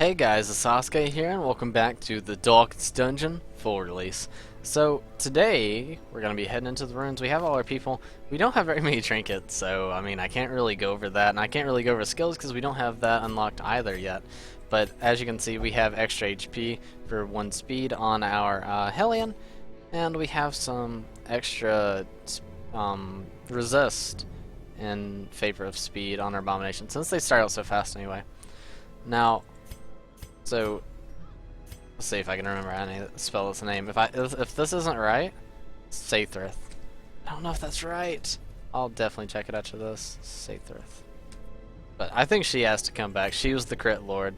Hey guys, Asusake here, and welcome back to the Darkest Dungeon full release. So today we're gonna be heading into the ruins. We have all our people. We don't have very many trinkets, so I mean I can't really go over that, and I can't really go over skills because we don't have that unlocked either yet. But as you can see, we have extra HP for 1 speed on our Hellion, and we have some extra resist in favor of speed on our Abomination, since they start out so fast anyway. Now, so let's see if I can remember how to spell its name. If this isn't right, Sathrith. I don't know if that's right. I'll definitely check it after this. Sathrith. But I think she has to come back. She was the crit lord.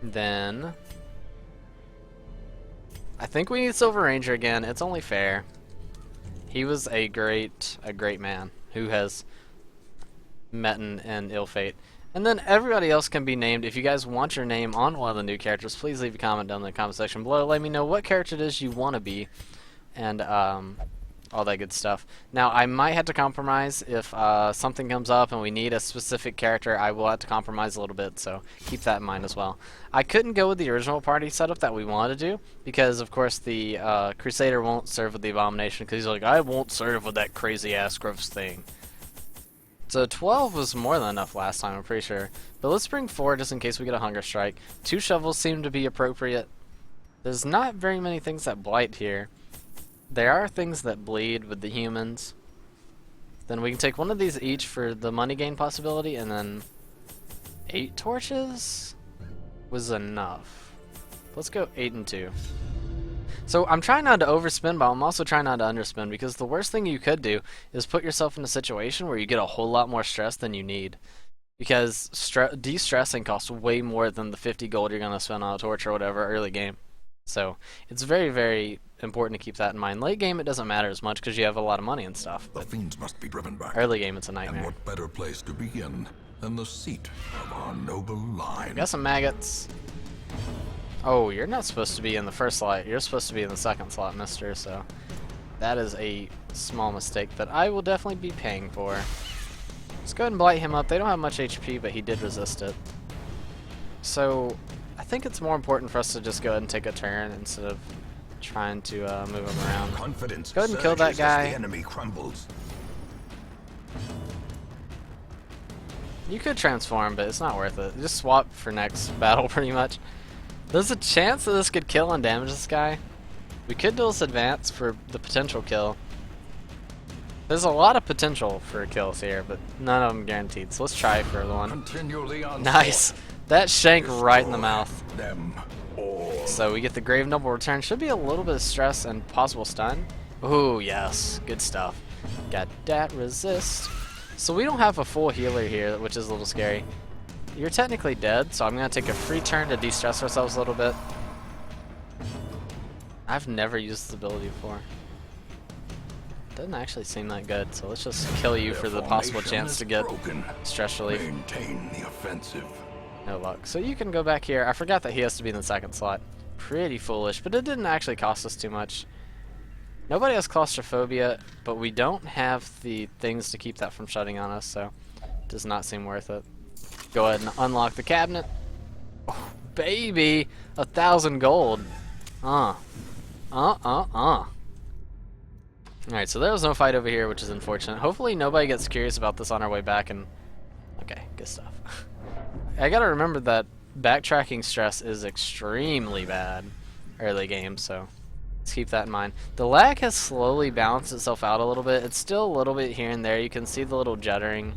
Then I think we need Silver Ranger again. It's only fair. He was a great man who has met an ill fate. And then everybody else can be named. If you guys want your name on one of the new characters, please leave a comment down in the comment section below. Let me know what character it is you want to be, and all that good stuff. Now, I might have to compromise if something comes up and we need a specific character. I will have to compromise a little bit, so keep that in mind as well. I couldn't go with the original party setup that we wanted to do because, of course, the Crusader won't serve with the Abomination because he's like, I won't serve with that crazy-ass gross thing. So 12 was more than enough last time, I'm pretty sure. But let's bring 4 just in case we get a hunger strike. 2 shovels seem to be appropriate. There's not very many things that blight here. There are things that bleed with the humans. Then we can take 1 of these each for the money gain possibility, and then 8 torches was enough. Let's go 8 and 2. So I'm trying not to overspend, but I'm also trying not to underspend, because the worst thing you could do is put yourself in a situation where you get a whole lot more stress than you need. Because de-stressing costs way more than the 50 gold you're going to spend on a torch or whatever early game. So it's very, very important to keep that in mind. Late game it doesn't matter as much because you have a lot of money and stuff. The fiends must be driven back. Early game it's a nightmare. And what better place to begin than the seat of our noble line? Got some maggots. Oh, you're not supposed to be in the first slot. You're supposed to be in the second slot, mister, so that is a small mistake that I will definitely be paying for. Let's go ahead and blight him up. They don't have much HP, but he did resist it. So I think it's more important for us to just go ahead and take a turn instead of trying to move him around. Confidence go ahead and kill that guy. The enemy crumbles. You could transform, but it's not worth it. Just swap for next battle, pretty much. There's a chance that this could kill and damage this guy. We could do this advance for the potential kill. There's a lot of potential for kills here, but none of them guaranteed. So let's try for the one. Nice. That shank right in the mouth. So we get the Grave Noble return. Should be a little bit of stress and possible stun. Ooh, yes. Good stuff. Got that resist. So we don't have a full healer here, which is a little scary. You're technically dead, so I'm going to take a free turn to de-stress ourselves a little bit. I've never used this ability before. Doesn't actually seem that good, so let's just kill you for the possible chance to get stress relief. Maintain the offensive. No luck. So you can go back here. I forgot that he has to be in the second slot. Pretty foolish, but it didn't actually cost us too much. Nobody has claustrophobia, but we don't have the things to keep that from shutting on us, so it does not seem worth it. Go ahead and unlock the cabinet. Oh, baby! 1,000 gold. Alright, so there was no fight over here, which is unfortunate. Hopefully nobody gets curious about this on our way back and... Okay, good stuff. I gotta remember that backtracking stress is extremely bad early game, so let's keep that in mind. The lag has slowly balanced itself out a little bit. It's still a little bit here and there. You can see the little jittering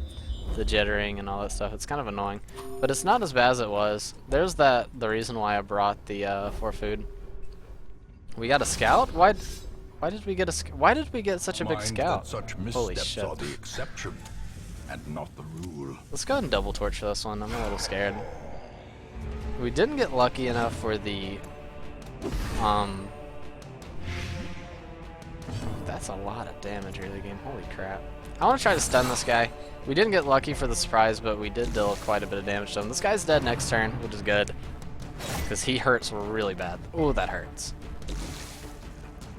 and all that stuff. It's kind of annoying, but it's not as bad as it was. There's the reason why I brought the 4 food. We got a scout. Why did we get such a big scout? Holy shit! Are the exception and not the rule. Let's go ahead and double torch for this one. I'm a little scared. We didn't get lucky enough for the That's a lot of damage early game. Holy crap! I want to try to stun this guy. We didn't get lucky for the surprise, but we did deal quite a bit of damage to him. This guy's dead next turn, which is good, because he hurts really bad. Oh, that hurts.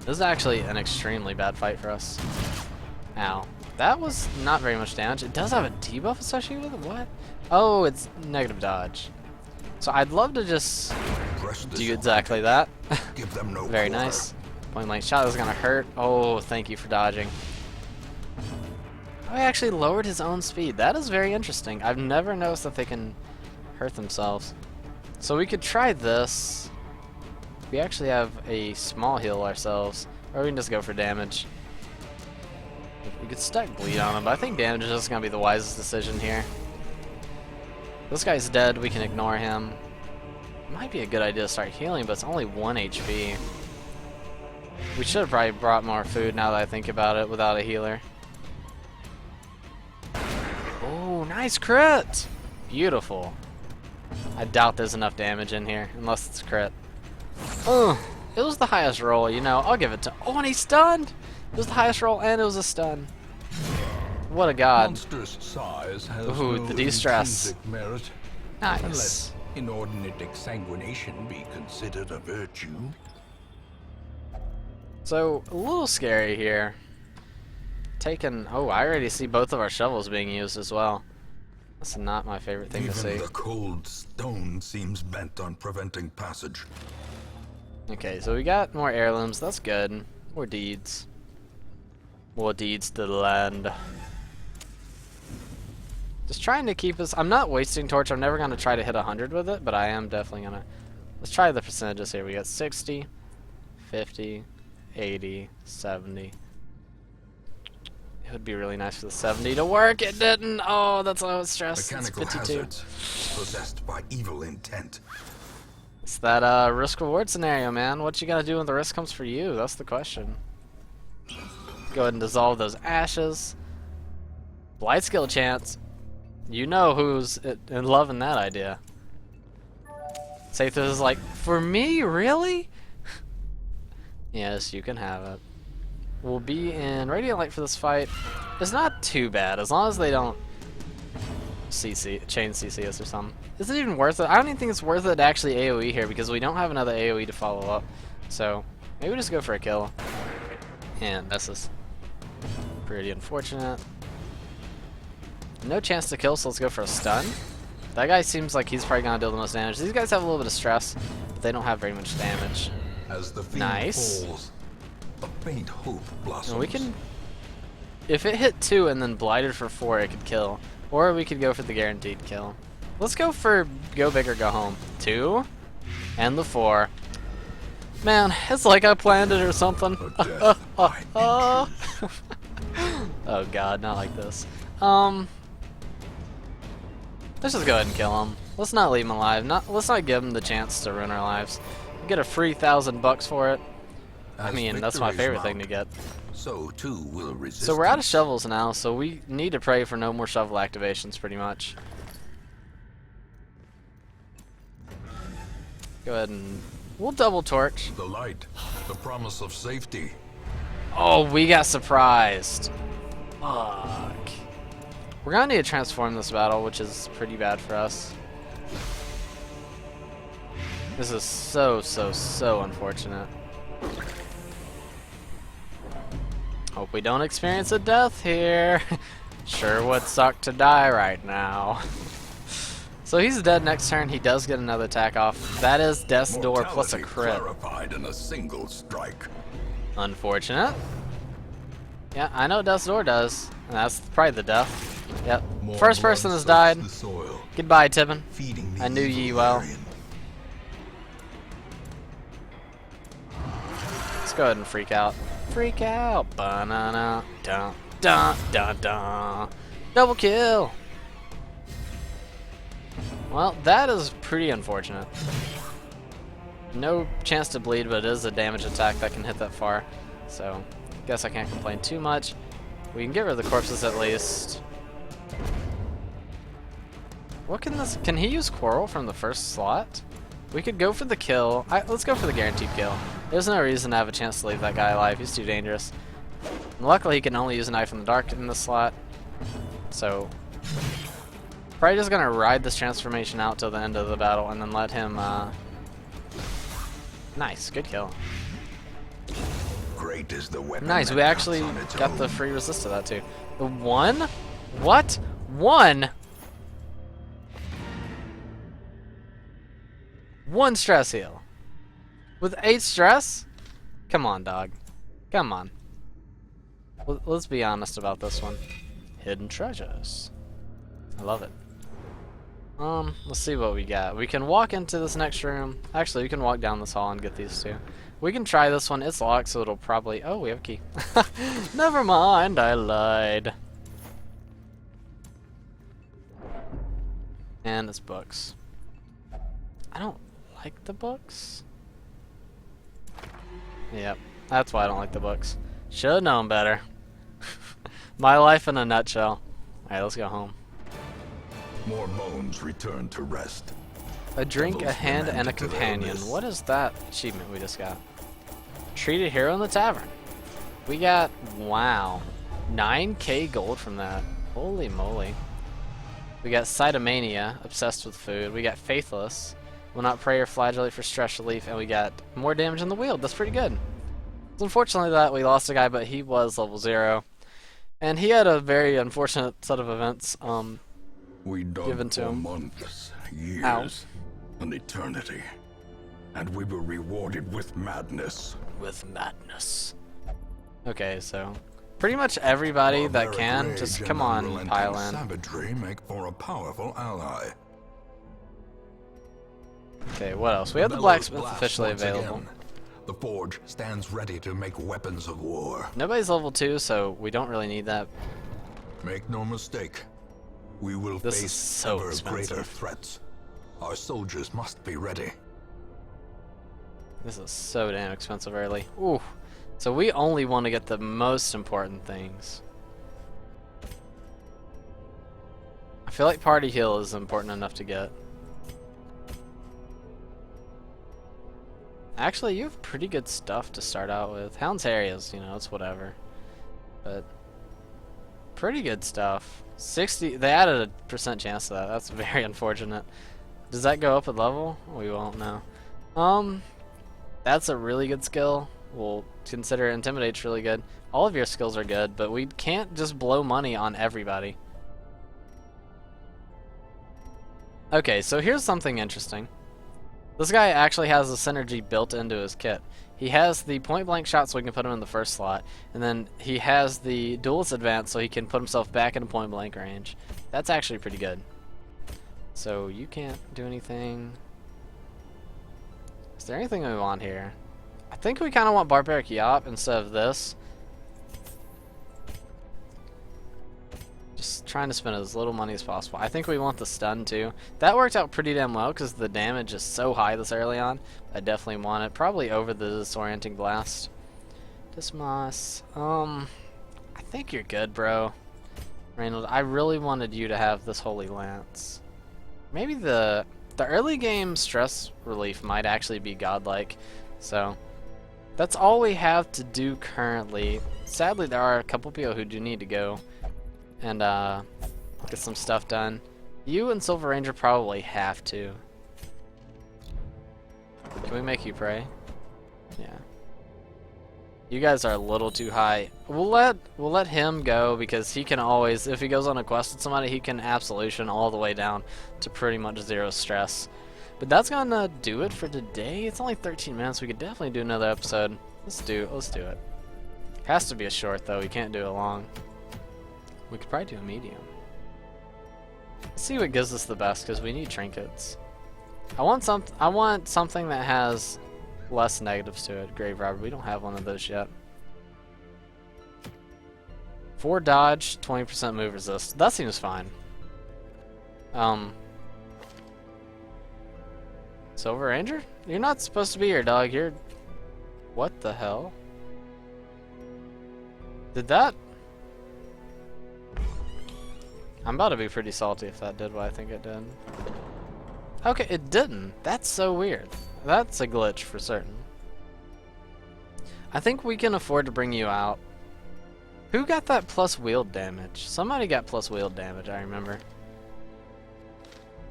This is actually an extremely bad fight for us. Ow. That was not very much damage. It does have a debuff associated with it? What? Oh, it's negative dodge. So I'd love to just Press this do exactly that. Give them no Very quarter. nice. Point blank shot is gonna hurt. Oh, thank you for dodging. Oh, he actually lowered his own speed. That is very interesting. I've never noticed that they can hurt themselves. So we could try this. We actually have a small heal ourselves. Or we can just go for damage. We could stack bleed on him, but I think damage is just gonna be the wisest decision here. This guy's dead, we can ignore him. Might be a good idea to start healing, but it's only 1 HP. We should have probably brought more food now that I think about it without a healer. Oh, nice crit! Beautiful. I doubt there's enough damage in here, unless it's crit. Oh, it was the highest roll, you know, I'll give it to... Oh, and he's stunned! It was the highest roll and it was a stun. What a god. Monstrous size has Ooh, no the de-stress. intrinsic merit, Nice. unless inordinate exsanguination be considered a virtue. So, a little scary here. Taking... Oh, I already see both of our shovels being used as well. That's not my favorite thing to see. Even the cold stone seems bent on preventing passage. Okay, so we got more heirlooms. That's good. More deeds. More deeds to the land. Just trying to keep us... I'm not wasting torch. I'm never going to try to hit 100 with it, but I am definitely going to... Let's try the percentages here. We got 60, 50, 80, 70. It would be really nice for the 70 to work. It didn't. Oh, that's why I was stressed. It's Mechanical 52. hazards possessed by evil intent. It's that risk-reward scenario, man. What you gotta do when the risk comes for you? That's the question. Go ahead and dissolve those ashes. Blight skill chance. You know who's in loving that idea. Sathus is like, for me, really? Yes, you can have it. We'll be in Radiant Light for this fight. It's not too bad, as long as they don't chain CC us or something. Is it even worth it? I don't even think it's worth it to actually AoE here, because we don't have another AoE to follow up. So, maybe we just go for a kill. And this is pretty unfortunate. No chance to kill, so let's go for a stun. That guy seems like he's probably gonna deal the most damage. These guys have a little bit of stress, but they don't have very much damage. As the fiend Nice. falls, a faint hope blossoms. And we can... If it hit 2 and then blighted for 4, it could kill. Or we could go for the guaranteed kill. Let's go for go big or go home. 2 and the 4. Man, it's like I planned it or something. Oh god, not like this. Let's just go ahead and kill him. Let's not leave him alive. Let's not give him the chance to ruin our lives. We get a free $1,000 for it. I mean, that's my favorite thing to get. So too will resistance. So we're out of shovels now, so we need to pray for no more shovel activations, pretty much. Go ahead and we'll double torch. The light, the promise of safety. Oh, we got surprised. Fuck. We're gonna need to transform this battle, which is pretty bad for us. This is so unfortunate. Hope we don't experience a death here. Sure would suck to die right now. So he's dead next turn. He does get another attack off. That is Death's Door plus a crit. Clarified in a single strike. Unfortunate. Yeah, I know Death's Door does. And that's probably the death. Yep. More First blood person has soaks died. the soil, Goodbye, Tibbin. feeding the I knew ye evil well. Aryan. Let's go ahead and freak out. Freak out. Banana. Dun dun dun dun. Double kill. Well, that is pretty unfortunate. No chance to bleed, but it is a damage attack that can hit that far. So, guess I can't complain too much. We can get rid of the corpses at least. What can this... Can he use Quarrel from the first slot? We could go for the kill. Let's go for the guaranteed kill. There's no reason to have a chance to leave that guy alive. He's too dangerous. And luckily, he can only use a Knife in the Dark in this slot. So, probably just gonna ride this transformation out till the end of the battle and then let him, Nice, good kill. Great is the weapon. Nice, that we counts actually on its got the own. free resist to that too. The 1? What? 1? 1 stress heal. With 8 stress? Come on, dog. Come on. Let's be honest about this one. Hidden treasures. I love it. Let's see what we got. We can walk into this next room. Actually, we can walk down this hall and get these two. We can try this one. It's locked, so it'll probably... Oh, we have a key. Never mind, I lied. And it's books. I don't like the books. Yep, that's why I don't like the books. Should've known better. My life in a nutshell. Alright, let's go home. More bones return to rest. A drink, a Devils hand, and a lament to their companion. abyss. What is that achievement we just got? Treat a hero in the tavern. We got, wow, 9k gold from that. Holy moly. We got Cytomania, obsessed with food. We got Faithless, will not pray or flagellate for stress relief, and we got more damage in the wield. That's pretty good. It's unfortunately that we lost a guy, but he was level 0. And he had a very unfortunate set of events. We Given dug to for him. months, years, Ow. an eternity, and we were rewarded with madness. With madness. Okay, so pretty much everybody that Barbaric can, rage just and come on, unrelenting pile in. Savagery make for a powerful ally. Okay, what else? We have the Bellows blacksmith blast officially once available. again. The forge stands ready to make weapons of war. Nobody's level 2, so we don't really need that. Make no mistake, we will This is face so ever greater expensive. threats. Our soldiers must be ready. This is so damn expensive early. Ooh. So we only want to get the most important things. I feel like party heal is important enough to get. Actually, you have pretty good stuff to start out with. Hound's Harry is, you know, it's whatever. But pretty good stuff. 60, they added a % chance to that. That's very unfortunate. Does that go up a level? We won't know. That's a really good skill. We'll consider Intimidate's really good. All of your skills are good, but we can't just blow money on everybody. Okay, so here's something interesting. This guy actually has the synergy built into his kit. He has the point blank shot so we can put him in the first slot, and then he has the duelist advance so he can put himself back into point blank range. That's actually pretty good. So you can't do anything. Is there anything we want here? I think we kind of want Barbaric Yop instead of this. Just trying to spend as little money as possible. I think we want the stun too. That worked out pretty damn well because the damage is so high this early on. I definitely want it. Probably over the disorienting blast. Dismas. I think you're good, bro. Reynold, I really wanted you to have this Holy Lance. Maybe the early game stress relief might actually be godlike. So that's all we have to do currently. Sadly, there are a couple people who do need to go and get some stuff done. You and Silver Ranger probably have to. Can we make you pray? Yeah. You guys are a little too high. We'll let him go because he can always, if he goes on a quest with somebody, he can absolution all the way down to pretty much 0 stress. But that's gonna do it for today. It's only 13 minutes. We could definitely do another episode. Let's do it. Has to be a short though. We can't do it long. We could probably do a medium. Let's see what gives us the best because we need trinkets. I want something that has less negatives to it. Grave robber. We don't have one of those yet. 4 dodge, 20% move resist. That seems fine. Silver Ranger? You're not supposed to be here, dog. You're... What the hell? Did that... I'm about to be pretty salty if that did what I think it did. Okay, it didn't. That's so weird. That's a glitch for certain. I think we can afford to bring you out. Who got that plus wield damage? Somebody got plus wield damage, I remember.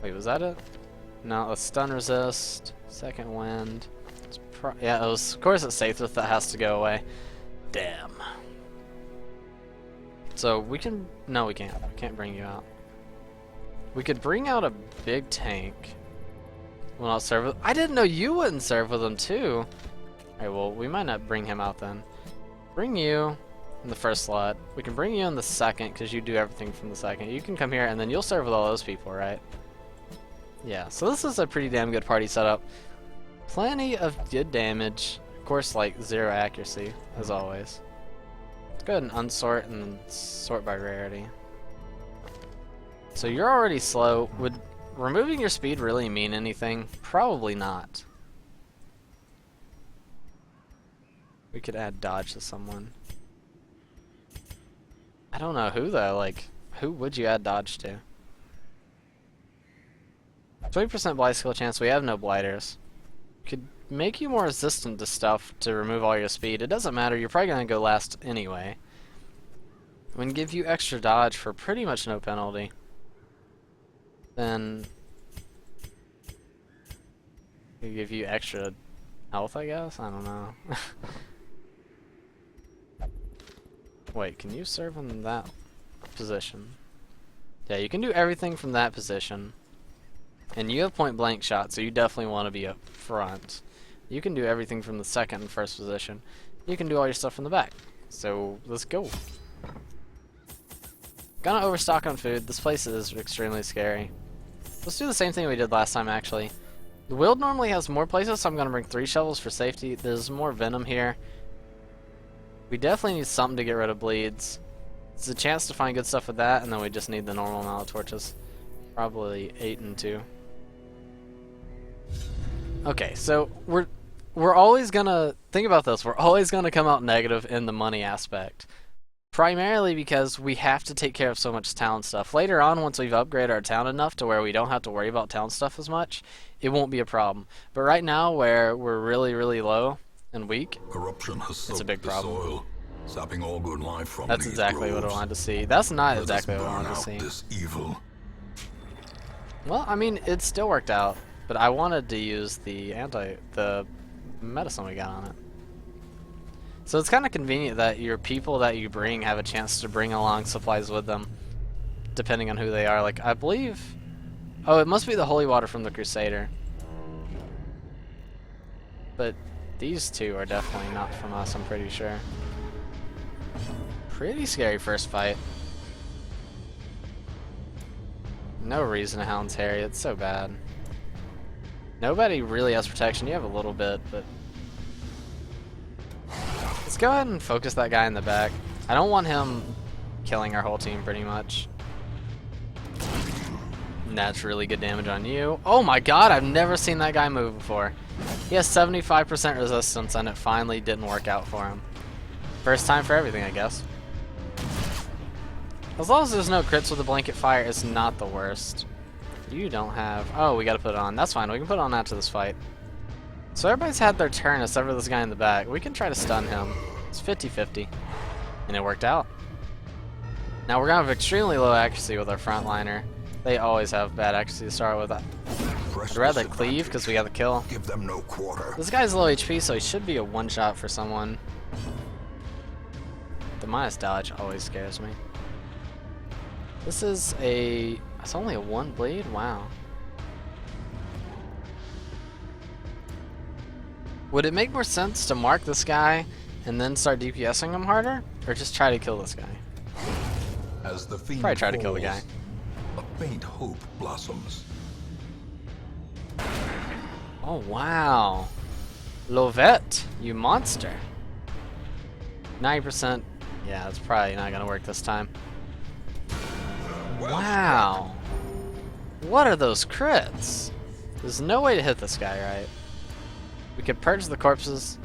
Wait, was that it? No, a stun resist, second wind. Yeah, it was, of course it's Sathith that has to go away. Damn. So we can, no we can't bring you out. We could bring out a big tank. will not serve with. I didn't know you wouldn't serve with him too. Alright, well, we might not bring him out then. Bring you in the first slot. We can bring you in the second because you do everything from the second. You can come here and then you'll serve with all those people, right? Yeah, so this is a pretty damn good party setup. Plenty of good damage. Of course, like, 0 accuracy, as always. Let's go ahead and unsort and then sort by rarity. So you're already slow. Would removing your speed really mean anything? Probably not. We could add dodge to someone. I don't know who though, like, who would you add dodge to? 20% blight skill chance, we have no blighters. Could make you more resistant to stuff to remove all your speed. It doesn't matter, you're probably gonna go last anyway. We can give you extra dodge for pretty much no penalty. Then we give you extra health, I guess? I don't know. Wait, can you serve in that position? Yeah, you can do everything from that position. And you have point blank shot, so you definitely want to be up front. You can do everything from the second and first position. You can do all your stuff from the back. So let's go. Gonna overstock on food. This place is extremely scary. Let's do the same thing we did last time, actually. The Wild normally has more places, so I'm gonna bring 3 shovels for safety. There's more venom here. We definitely need something to get rid of bleeds. It's a chance to find good stuff with that, and then we just need the normal amount of torches. Probably 8 and 2. Okay, so we're always gonna think about this. We're always gonna come out negative in the money aspect, primarily because we have to take care of so much town stuff. Later on, once we've upgraded our town enough to where we don't have to worry about town stuff as much, it won't be a problem. But right now, where we're really low and weak, Corruption has it's a big problem. soil, sapping all good life from That's these exactly what I groves. wanted to see. That's not Let us exactly what I burn wanted to out see. this evil. Well, I mean, it still worked out, but I wanted to use the medicine we got on it. So it's kind of convenient that your people that you bring have a chance to bring along supplies with them, depending on who they are. Like, I believe... Oh, it must be the holy water from the Crusader. But these two are definitely not from us, I'm pretty sure. Pretty scary first fight. No reason to Hound's Harry, it's so bad. Nobody really has protection, you have a little bit, but... Let's go ahead and focus that guy in the back. I don't want him killing our whole team, pretty much. And that's really good damage on you. Oh my god, I've never seen that guy move before. He has 75% resistance, and it finally didn't work out for him. First time for everything, I guess. As long as there's no crits with the blanket fire, it's not the worst. You don't have... Oh, we gotta put it on. That's fine, we can put it on after this fight. So everybody's had their turn except for this guy in the back. We can try to stun him. It's 50-50. And it worked out. Now we're gonna have extremely low accuracy with our frontliner. They always have bad accuracy to start with. I'd rather cleave because we got the kill. Give them no quarter. This guy's low HP, so he should be a one-shot for someone. The minus dodge always scares me. This is a... It's only a 1 bleed? Wow. Would it make more sense to mark this guy and then start DPSing him harder? Or just try to kill this guy? As the fiend Probably try to kill the guy. falls, a faint hope blossoms. Oh, wow. Lovette, you monster. 90%. Yeah, it's probably not going to work this time. Wow. What are those crits? There's no way to hit this guy, right? We could purge the corpses.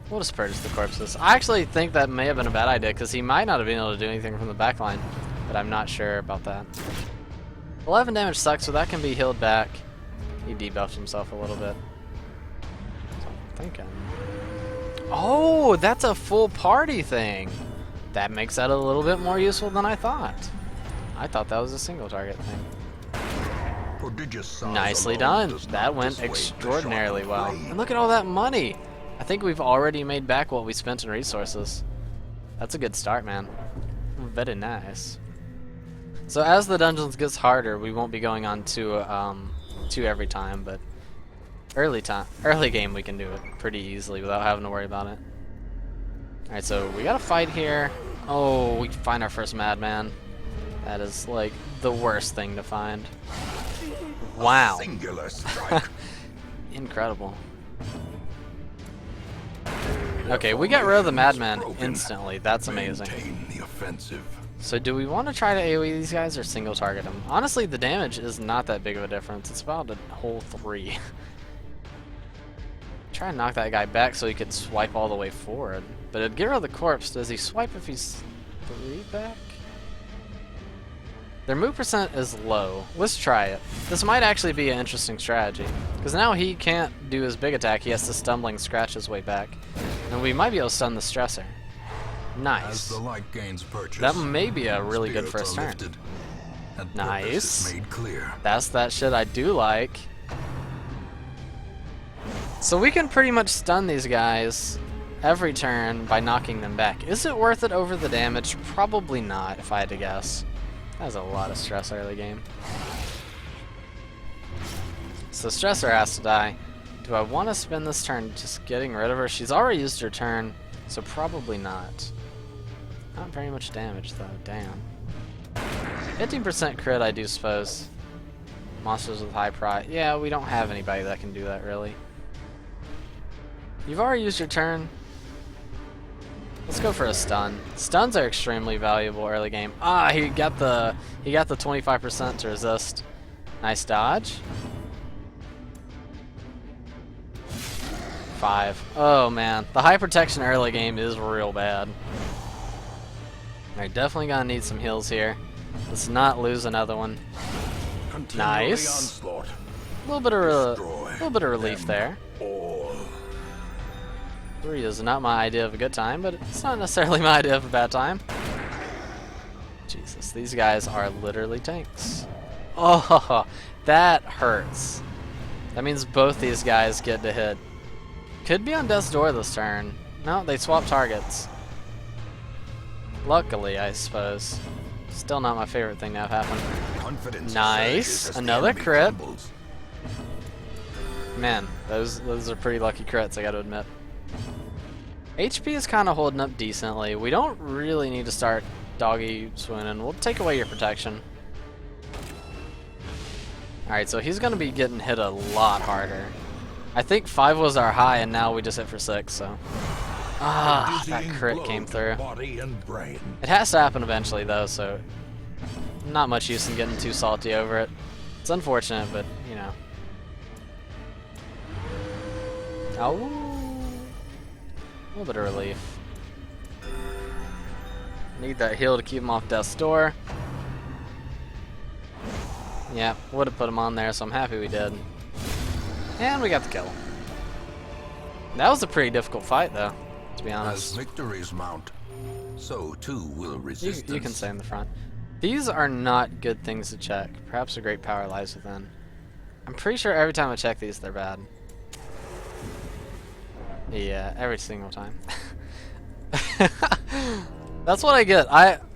We'll just purge the corpses. I actually think that may have been a bad idea because he might not have been able to do anything from the back line, but I'm not sure about that. 11 damage sucks, so that can be healed back. He debuffed himself a little bit. That's what I'm thinking. Oh, that's a full party thing. That makes that a little bit more useful than I thought. I thought that was a single target thing. Prodigious size Nicely alone done. does That not went dissuade the extraordinarily sharp well. blade. And look at all that money. I think we've already made back what we spent in resources. That's a good start, man. Very nice. So as the dungeons gets harder, we won't be going on two every time, but early game we can do it pretty easily without having to worry about it. Alright, so we gotta fight here. Oh, we find our first madman. That is like the worst thing to find. Wow. Singular strike. Incredible. Okay, we got rid of the madman instantly. That's amazing. Maintain the offensive. So do we want to try to AoE these guys or single target them? Honestly, the damage is not that big of a difference. It's about a whole 3. Try and knock that guy back so he could swipe all the way forward. But it'd get rid of the corpse. Does he swipe if he's 3 back? Their move percent is low. Let's try it. This might actually be an interesting strategy. Because now he can't do his big attack. He has to stumbling scratch his way back. And we might be able to stun the stressor. Nice. As the light gains purchase, That may be a really good spirits first are turn. lifted, and Nice. purpose is made clear. That's that shit I do like. So we can pretty much stun these guys every turn by knocking them back. Is it worth it over the damage? Probably not, if I had to guess. That was a lot of stress early game. So Stressor has to die. Do I want to spend this turn just getting rid of her? She's already used her turn, so probably not. Not very much damage though, damn. 15% crit I do suppose. Monsters with high price. Yeah, we don't have anybody that can do that really. You've already used your turn. Let's go for a stun. Stuns are extremely valuable early game. Ah, he got the 25% to resist. Nice dodge. 5. Oh man, the high protection early game is real bad. Alright, definitely gonna need some heals here. Let's not lose another one. Continue Nice. the onslaught. A little bit of relief there. All. 3 is not my idea of a good time, but it's not necessarily my idea of a bad time. Jesus, these guys are literally tanks. Oh, that hurts. That means both these guys get to hit. Could be on death's door this turn. No, they swap targets. Luckily, I suppose. Still not my favorite thing to have happen. Confidence Nice. surges as the Another enemy crit. crumbles. Man, those are pretty lucky crits, I gotta admit. HP is kind of holding up decently. We don't really need to start doggy swooning. We'll take away your protection. Alright, so he's gonna be getting hit a lot harder. I think 5 was our high, and now we just hit for 6, so. Ah, that Dizzying crit blow came to through. Body and brain. It has to happen eventually, though, so not much use in getting too salty over it. It's unfortunate, but, you know. Oh. A little bit of relief. Need that heal to keep him off death's door. Yeah, would have put him on there, so I'm happy we did. And we got the kill. That was a pretty difficult fight, though, to be As honest. victories mount, so too will resistance. You can stay in the front. These are not good things to check. Perhaps a great power lies within. I'm pretty sure every time I check these, they're bad. Yeah, every single time. That's what I get.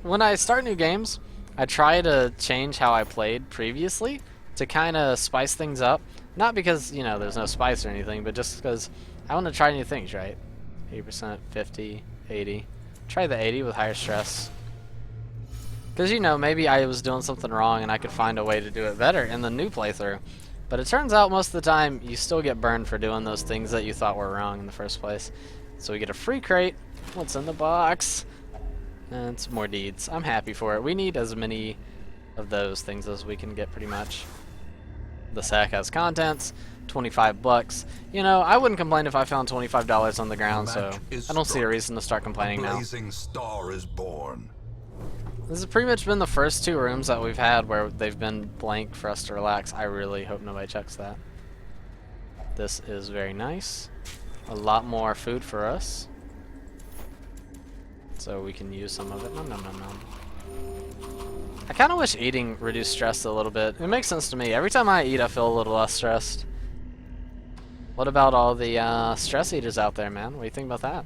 When I start new games, I try to change how I played previously to kind of spice things up. Not because, you know, there's no spice or anything, but just because I want to try new things, right? 80%, 50, 80. Try the 80 with higher stress. Because, you know, maybe I was doing something wrong and I could find a way to do it better in the new playthrough. But it turns out most of the time you still get burned for doing those things that you thought were wrong in the first place. So we get a free crate. What's in the box? And some more deeds. I'm happy for it. We need as many of those things as we can get pretty much. The sack has contents, 25 bucks. You know, I wouldn't complain if I found $25 on the ground, so I don't see a reason to start complaining now. Blazing star is born. This has pretty much been the first 2 rooms that we've had where they've been blank for us to relax. I really hope nobody checks that. This is very nice. A lot more food for us. So we can use some of it. Nom nom nom nom. I kind of wish eating reduced stress a little bit. It makes sense to me. Every time I eat, I feel a little less stressed. What about all the stress eaters out there, man? What do you think about that?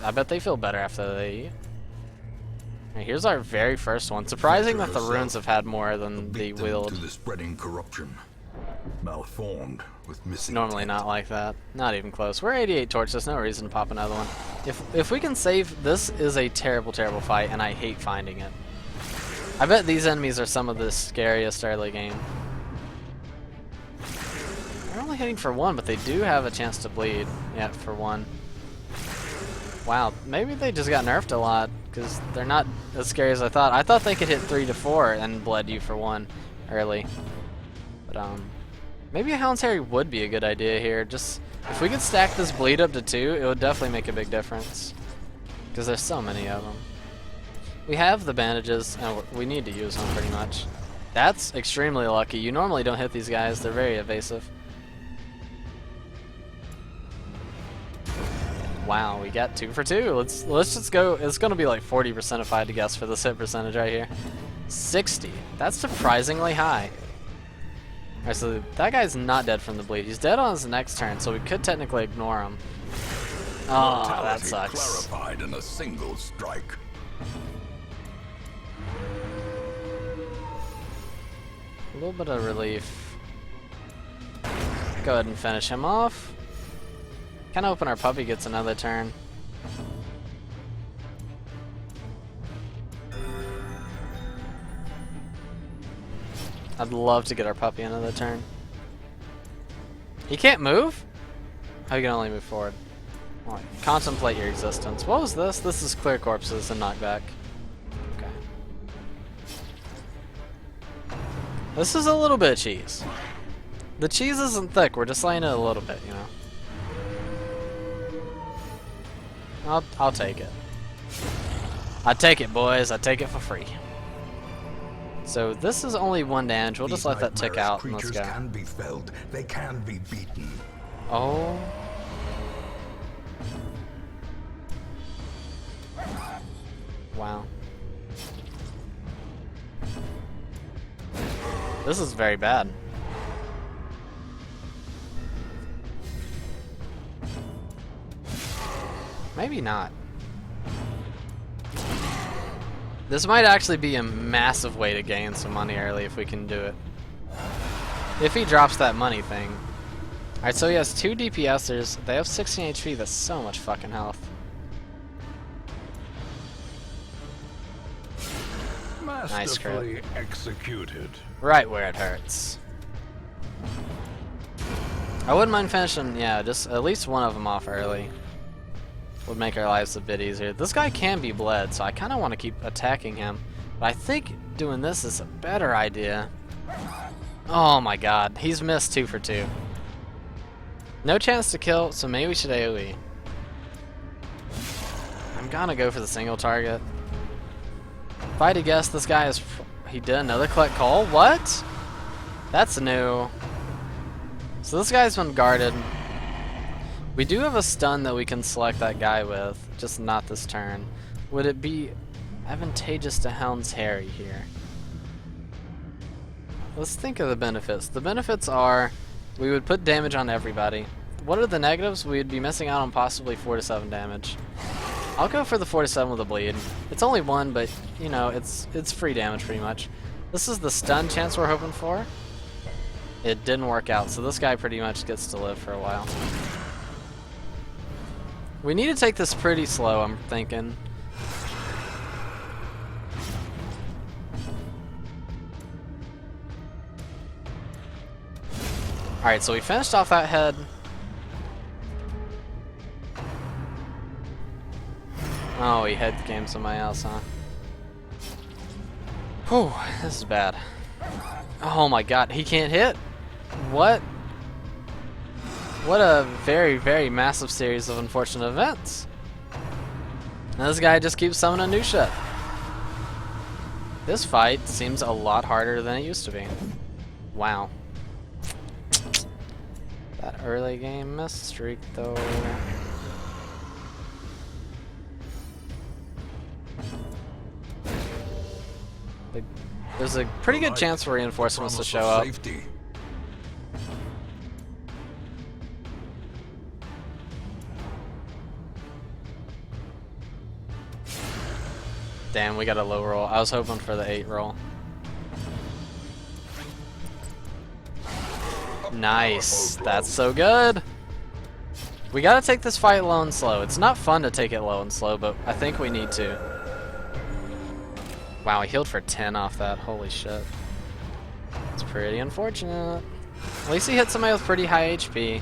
I bet they feel better after they eat. Alright, here's our very first one. Surprising that the runes have had more than the wield. To the spreading corruption, malformed with missing Normally intent. not like that. Not even close. We're 88 torches, no reason to pop another one. If we can save, this is a terrible, terrible fight, and I hate finding it. I bet these enemies are some of the scariest early game. They're only hitting for one, but they do have a chance to bleed. Yeah, for one. Wow, maybe they just got nerfed a lot, because they're not as scary as I thought. I thought they could hit 3 to 4 and bled you for one early. But, maybe a Hound's Harry would be a good idea here. Just, if we could stack this bleed up to 2, it would definitely make a big difference. Because there's so many of them. We have the bandages, and we need to use them pretty much. That's extremely lucky. You normally don't hit these guys. They're very evasive. Wow, we got 2 for 2. Let's just go. It's gonna be like 40% if I had to guess for this hit percentage right here. 60. That's surprisingly high. Alright, so that guy's not dead from the bleed. He's dead on his next turn, so we could technically ignore him. Oh, that Mortality sucks. clarified in a single strike. A little bit of relief. Go ahead and finish him off. Kinda hoping our puppy gets another turn. I'd love to get our puppy another turn. He can't move? Oh, he can only move forward. Alright, contemplate your existence. What was this? This is clear corpses and knockback. Okay. This is a little bit of cheese. The cheese isn't thick, we're just laying it a little bit, you know. I'll take it. I take it, boys. I take it for free. So this is only 1 damage. We'll just let that tick out and let's go. Can be felled. They can be beaten. Oh. Wow. This is very bad. Maybe not. This might actually be a massive way to gain some money early if we can do it. If he drops that money thing. Alright, so he has 2 DPSers. They have 16 HP. That's so much fucking health. Nice crit. Masterfully executed. Right where it hurts. I wouldn't mind finishing, yeah, just at least one of them off early. Would make our lives a bit easier. This guy can be bled, so I kind of want to keep attacking him. But I think doing this is a better idea. Oh my god, he's missed 2 for 2. No chance to kill, so maybe we should AoE. I'm gonna go for the single target. If I had to guess, this guy is... He did another collect call? What? That's new. So this guy's been guarded. We do have a stun that we can select that guy with, just not this turn. Would it be advantageous to Hound's Harry here? Let's think of the benefits. The benefits are we would put damage on everybody. What are the negatives? We'd be missing out on possibly 4 to 7 damage. I'll go for the 4 to 7 with a bleed. It's only 1, but you know, it's free damage pretty much. This is the stun chance we're hoping for. It didn't work out, so this guy pretty much gets to live for a while. We need to take this pretty slow, I'm thinking. Alright, so we finished off that head. Oh, he head gamed somebody else, huh? Whew, this is bad. Oh my god, he can't hit? What? What a very, very massive series of unfortunate events. And this guy just keeps summoning new shit. This fight seems a lot harder than it used to be. Wow. That early game miss streak, though. There's a pretty good chance for reinforcements to show up. Safety. Damn, we got a low roll. I was hoping for the 8 roll. Nice. That's so good. We gotta take this fight low and slow. It's not fun to take it low and slow, but I think we need to. Wow, he healed for 10 off that. Holy shit. It's pretty unfortunate. At least he hit somebody with pretty high HP.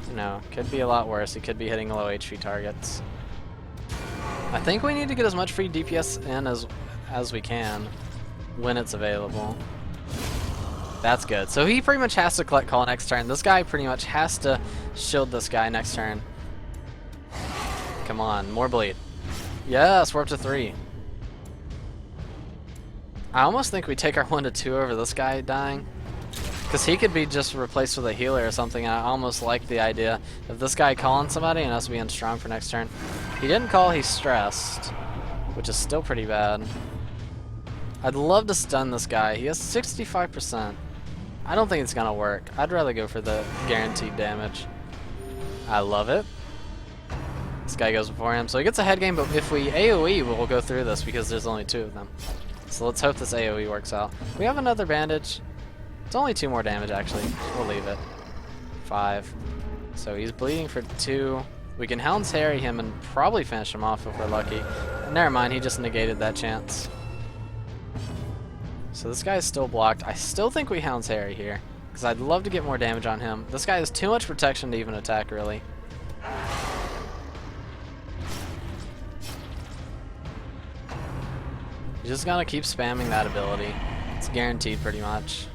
You know, could be a lot worse. He could be hitting low HP targets. I think we need to get as much free DPS in as we can when it's available. That's good. So he pretty much has to collect call next turn. This guy pretty much has to shield this guy next turn. Come on, more bleed. Yes, we're up to 3. I almost think we take our 1 to 2 over this guy dying. Because he could be just replaced with a healer or something. And I almost like the idea of this guy calling somebody and us being strong for next turn. He didn't call, he's stressed. Which is still pretty bad. I'd love to stun this guy. He has 65%. I don't think it's gonna work. I'd rather go for the guaranteed damage. I love it. This guy goes before him, so he gets a head game, but if we AoE, we'll go through this because there's only 2 of them. So let's hope this AoE works out. We have another bandage. It's only 2 more damage, actually. We'll leave it. 5. So he's bleeding for 2. We can Hound's Harry him and probably finish him off if we're lucky. Never mind, he just negated that chance. So this guy is still blocked. I still think we Hound's Harry here, because I'd love to get more damage on him. This guy has too much protection to even attack, really. He's just gonna keep spamming that ability. It's guaranteed pretty much.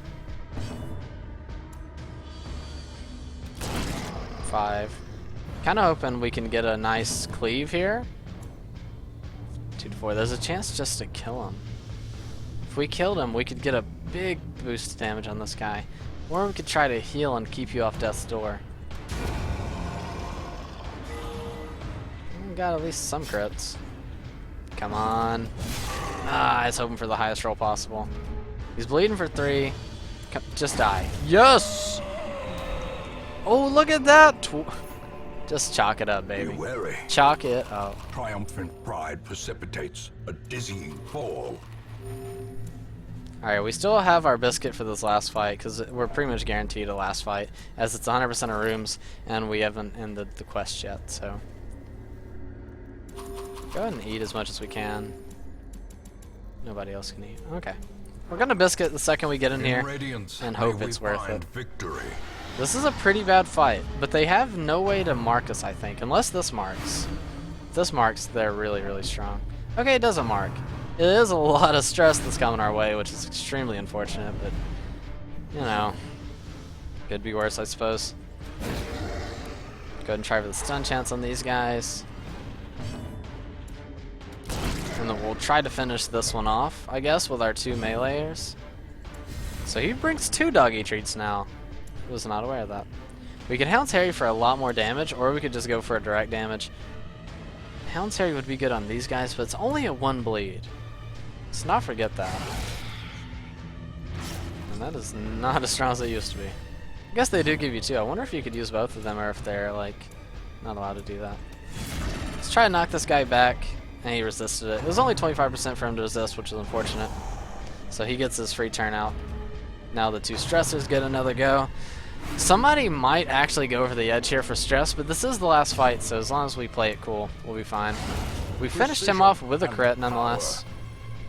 5. Kinda hoping we can get a nice cleave here. 2 to 4. There's a chance just to kill him. If we killed him, we could get a big boost of damage on this guy. Or we could try to heal and keep you off death's door. We got at least some crits. Come on. Ah, I was hoping for the highest roll possible. He's bleeding for 3. Just die. Yes! Oh, look at that! Just chalk it up, baby. Be wary. Chalk it up. Triumphant pride precipitates a dizzying fall. Alright, we still have our biscuit for this last fight, because we're pretty much guaranteed a last fight, as it's 100% of rooms, and we haven't ended the quest yet, so... Go ahead and eat as much as we can. Nobody else can eat. Okay. We're gonna biscuit the second we get in here, and hope it's worth it. Victory. This is a pretty bad fight, but they have no way to mark us, I think, unless this marks. If this marks, they're really, really strong. Okay, it doesn't mark. It is a lot of stress that's coming our way, which is extremely unfortunate, but, you know, could be worse, I suppose. Go ahead and try for the stun chance on these guys. And then we'll try to finish this one off, I guess, with our 2 meleeers. So he brings 2 doggy treats now. I was not aware of that. We could Hound's Harry for a lot more damage, or we could just go for a direct damage. Hound's Harry would be good on these guys, but it's only a 1 bleed. Let's not forget that. And that is not as strong as it used to be. I guess they do give you 2. I wonder if you could use both of them, or if they're, like, not allowed to do that. Let's try to knock this guy back. And he resisted it. It was only 25% for him to resist, which is unfortunate. So he gets his free turnout. Now the 2 stressors get another go. Somebody might actually go over the edge here for stress, but this is the last fight, so as long as we play it cool, we'll be fine. We finished him off with a crit nonetheless.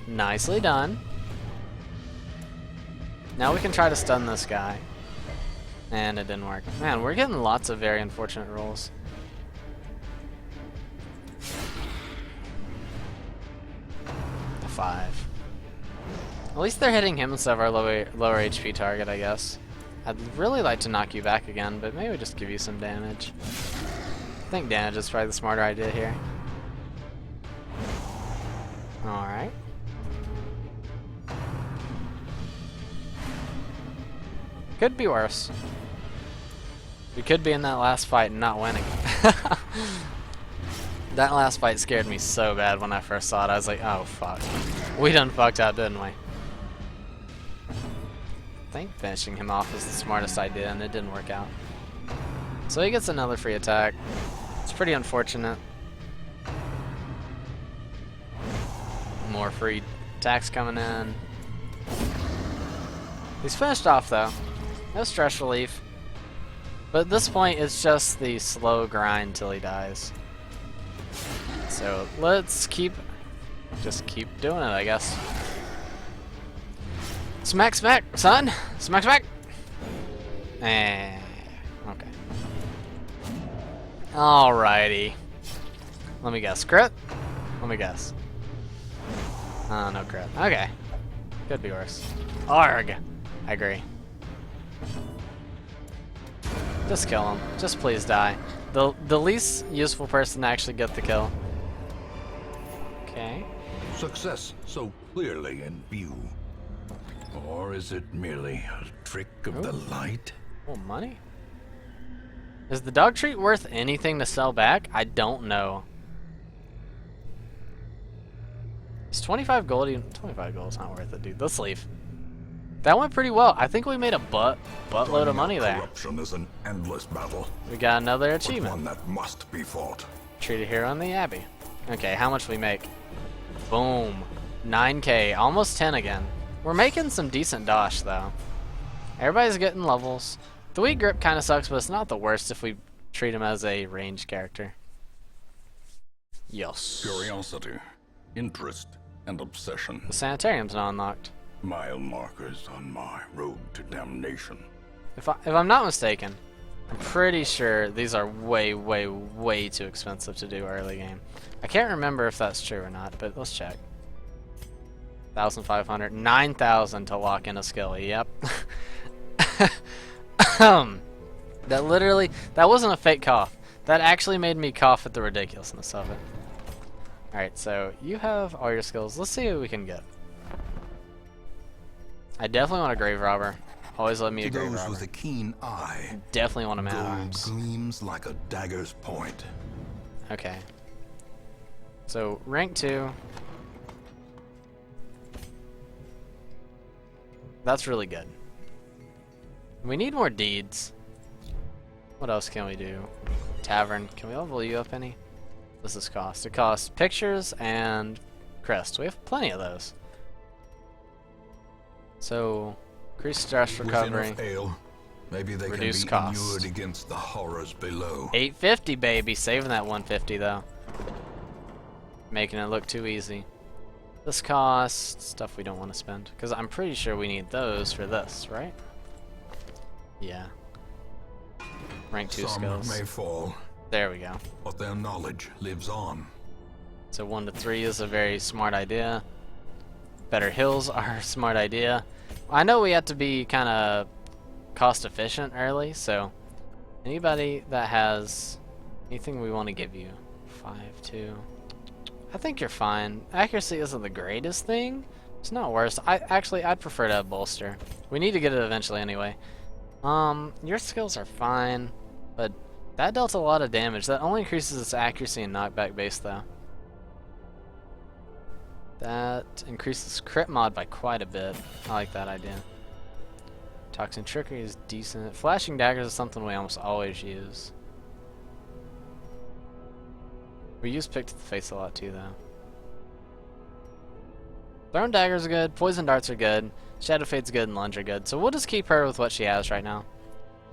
Nicely done. Now we can try to stun this guy. And it didn't work. Man, we're getting lots of very unfortunate rolls. A 5. At least they're hitting him instead of our lower HP target, I guess. I'd really like to knock you back again, but maybe just give you some damage. I think damage is probably the smarter idea here. Alright. Could be worse. We could be in that last fight and not winning. That last fight scared me so bad when I first saw it. I was like, oh fuck. We done fucked up, didn't we? I think finishing him off was the smartest idea, and it didn't work out. So he gets another free attack. It's pretty unfortunate. more free attacks coming in. He's finished off though. No stress relief. But at this point, it's just the slow grind till he dies. So let's just keep doing it, I guess. Smack, smack, son! Smack, smack! Eh, okay. Alrighty. Let me guess. Crit? Let me guess. Oh, no crit. Okay. Could be worse. Arg! I agree. Just kill him. Just please die. The least useful person to actually get the kill. Okay. Success so clearly in view. Or is it merely a trick of the light? Oh, money? Is the dog treat worth anything to sell back? I don't know. Is 25 gold even? 25 gold is not worth it, dude. Let's leave. That went pretty well. I think we made a buttload of money there. Corruption is an endless battle. We got another But achievement. one that must be fought. Treat a hero in the Abbey. Okay, how much we make? Boom. 9k. Almost 10 again. We're making some decent dosh, though. Everybody's getting levels. The weak grip kind of sucks, but it's not the worst if we treat him as a ranged character. Yes. Curiosity, interest, and obsession. The sanitarium's not unlocked. Mile markers on my road to damnation. If I'm not mistaken, I'm pretty sure these are way, way, way too expensive to do early game. I can't remember if that's true or not, but let's check. 1,500, 9,000 to lock in a skill. Yep. That wasn't a fake cough. That actually made me cough at the ridiculousness of it. Alright, so you have all your skills. Let's see what we can get. I definitely want a grave robber. Always let me a grave those robber. with a keen eye, Definitely want a man at gold arms. gleams like a dagger's point. Okay. So rank 2. That's really good. We need more deeds. What else can we do? Tavern. Can we level you up any? What does this cost? It costs pictures and crests. We have plenty of those. So, increase stress recovery. With enough ale, maybe they Reduce can be cost. inured against the horrors below. 850, baby. Saving that 150 though. Making it look too easy. This costs stuff we don't want to spend, because I'm pretty sure we need those for this, right? Yeah. Rank 2 Some skills. may fall, There we go. but their knowledge lives on. So 1 to 3 is a very smart idea. Better hills are a smart idea. I know we have to be kind of cost efficient early, so anybody that has anything we want to give you. 5-2. I think you're fine. Accuracy isn't the greatest thing. It's not worse. I'd prefer to have bolster. We need to get it eventually anyway. Your skills are fine, but that dealt a lot of damage. That only increases its accuracy and knockback base though. That increases crit mod by quite a bit. I like that idea. Toxin trickery is decent. Flashing daggers is something we almost always use. We use pick to the face a lot too though. Thrown daggers are good, poison darts are good, shadow fade's good, and lunge are good. So we'll just keep her with what she has right now.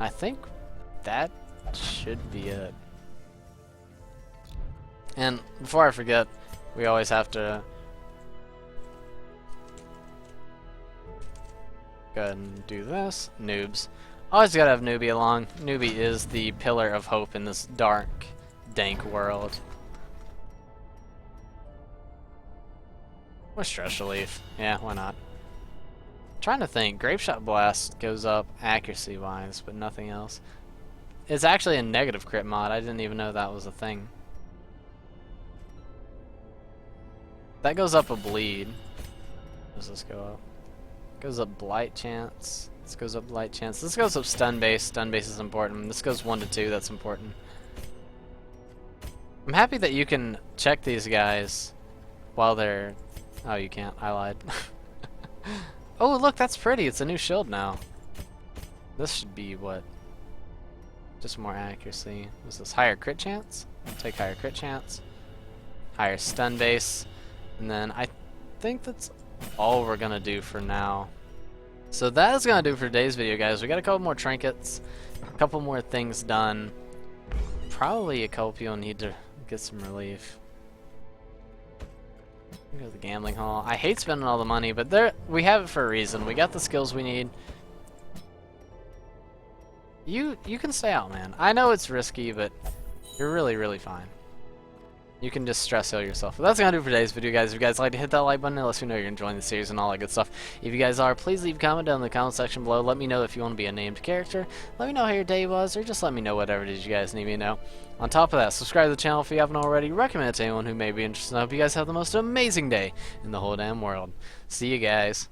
I think that should be it. And before I forget, we always have to go ahead and do this. Noobs. Always gotta have Newbie along. Newbie is the pillar of hope in this dark, dank world. Or stress relief. Yeah, why not? Trying to think. Grape Shot Blast goes up accuracy wise, but nothing else. It's actually a negative crit mod. I didn't even know that was a thing. That goes up a bleed. Does this go up? Goes up blight chance. This goes up blight chance. This goes up stun base. Stun base is important. This goes 1 to 2. That's important. I'm happy that you can check these guys while they're... Oh, you can't. I lied. Oh, look, that's pretty. It's a new shield now. This should be what? Just more accuracy. Is this higher crit chance? I'll take higher crit chance. Higher stun base. And then I think that's all we're gonna do for now. So that is gonna do it for today's video, guys. We got a couple more trinkets, a couple more things done. Probably a couple people need to get some relief. Go to the gambling hall. I hate spending all the money, but there we have it for a reason. We got the skills we need. You can stay out, man. I know it's risky, but you're really fine. You can just stress heal yourself. But that's gonna do it for today's video, guys. If you guys like to hit that like button, it lets me know you're enjoying the series and all that good stuff. If you guys are, please leave a comment down in the comment section below. Let me know if you want to be a named character. Let me know how your day was, or just let me know whatever it is you guys need me to know. On top of that, subscribe to the channel if you haven't already. Recommend it to anyone who may be interested. I hope you guys have the most amazing day in the whole damn world. See you guys.